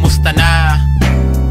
kumusta na?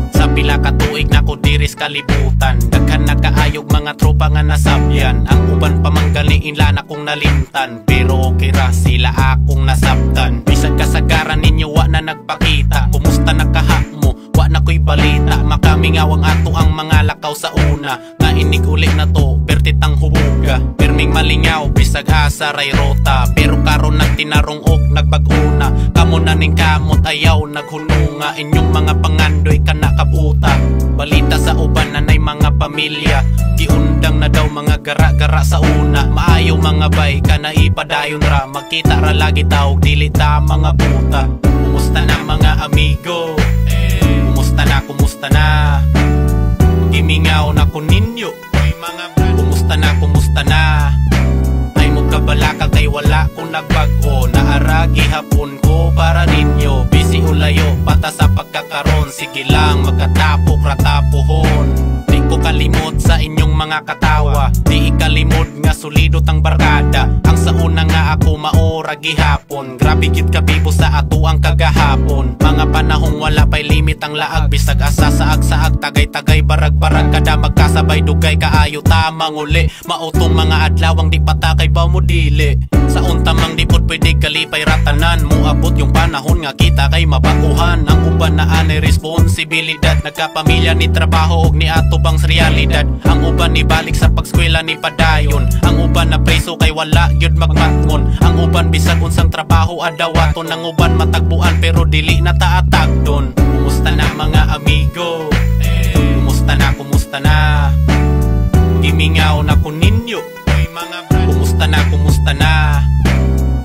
Sa pila ka tuig na ko diris kalibutan, daghan nakaayog mga tropa nga nasabyan. Ang uban pamanggali inla na kong nalimtan, pero okay ra sila akong nasabtan. Bisag kasagaran ninyo wa na nagpakita, kumusta na kaha mo? Wa na ko'y balita, makamingawang ato ang mga lakaw sa una. Nga inig uli na to, pertitang hubuga. Perming malingaw, bisag asa ray rota, pero karon nagtinarong og nagbag-una. Kamo na ning kamot ayaw naghununga, inyong mga pangandoy ka nakabuta. Balita sa uban na nay mga pamilya, giundang na daw mga gara-gara sa una. Maayo mga bay ka na ipadayon ra, magkita ra lagi tawag dili ta mga puta. Kumusta na mga amigo? Kumusta na? Gimingaw na ko ninyo, kumusta na? Ay mo kabalaka kay wala kong nagbago, naaragi hapon ko para ninyo. Busy ulayo, pata sa pagkakaroon, sige lang magkatapok ratapuhon. Di ko kalimot sa inyong mga katawa, di ikalimod nga solidot ang barkada. Ang sa una nga ako maora gihapon, grabe gid kabibo sa ato ang kagahapon. Mga panahong wala pay limit ang laag, bisag asa saag-saag, tagay-tagay, barag-barag, kada magkasabay dugay kaayo tamang uli. Mautong mga adlawang di patakay ba mo dili, sa untamang di pod pwede kalipay ratanan. Muabot yung panahon nga kita kay mabakuhan, ang uban na anay responsibilidad. Nagkapamilya ni trabaho og ni ato bangs realidad, ang uban ni balik sa pagskwela ni padayon. Ang uban na preso kay wala gyud magmatngon, ang uban bisag unsang trabaho adawaton. Ang uban matagbuan pero dili na taatagdon. Kumusta na mga amigo? Kumusta na? Gimingaw na ko ninyo, kumusta na?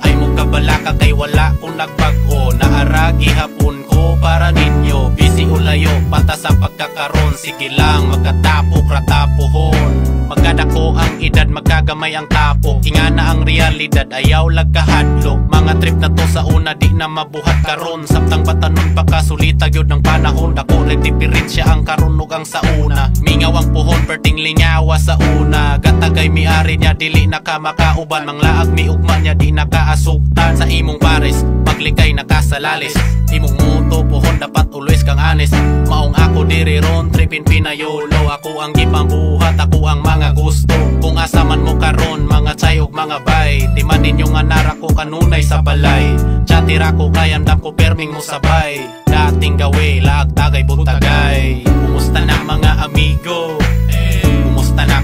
Ay mo kabalaka kay wala kong nagbago, naaragi hapon ko para ninyo. Busy ulayo, pata sa pagkakaroon, sige lang magkatapok ratapuhon. Magkadako ang edad, magkagamay ang tapo, inga na ang realidad, ayaw lagkahadlo. Mga trip na to sa una di na mabuhat karon, samtang batanon pa kasulita gyud ng panahon. Dako rin diferensya ang karunog ang sa una, mingaw ang puhon perting lingawa sa una. Gatagay miari niya dili nakamakauban, manglaag mi ugma niya di nakaasuktan. Sa imong pares paglikay nakasalalis, imong muto puhon dapat always kang honest. Maong ako diri ron tripin pinayolo, ako ang gipambuhat, ako ang mga gusto. Kung asaman mo karon mga tsay ug mga bay, timan ninyo nga nara ko kanunay sa balay. Chatira ko kay andam ko perming mo sabay, dating gawe laag tagay butagay. Kumusta na mga amigo?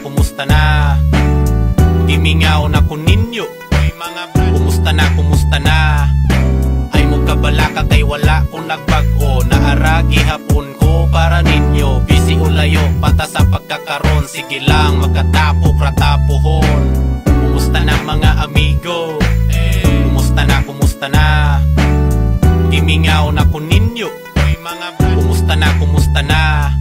Kumusta na? Gimingaw na ko ninyo, kumusta na? Ay mo kabalaka kay wala kong nagbago, naaragi hapon ko para ninyo. Busy ulayo, pata sa pagkakaroon, sige lang magkatapok ratapuhon. Kumusta na mga amigo? Kumusta na? Gimingaw na ko ninyo, kumusta na?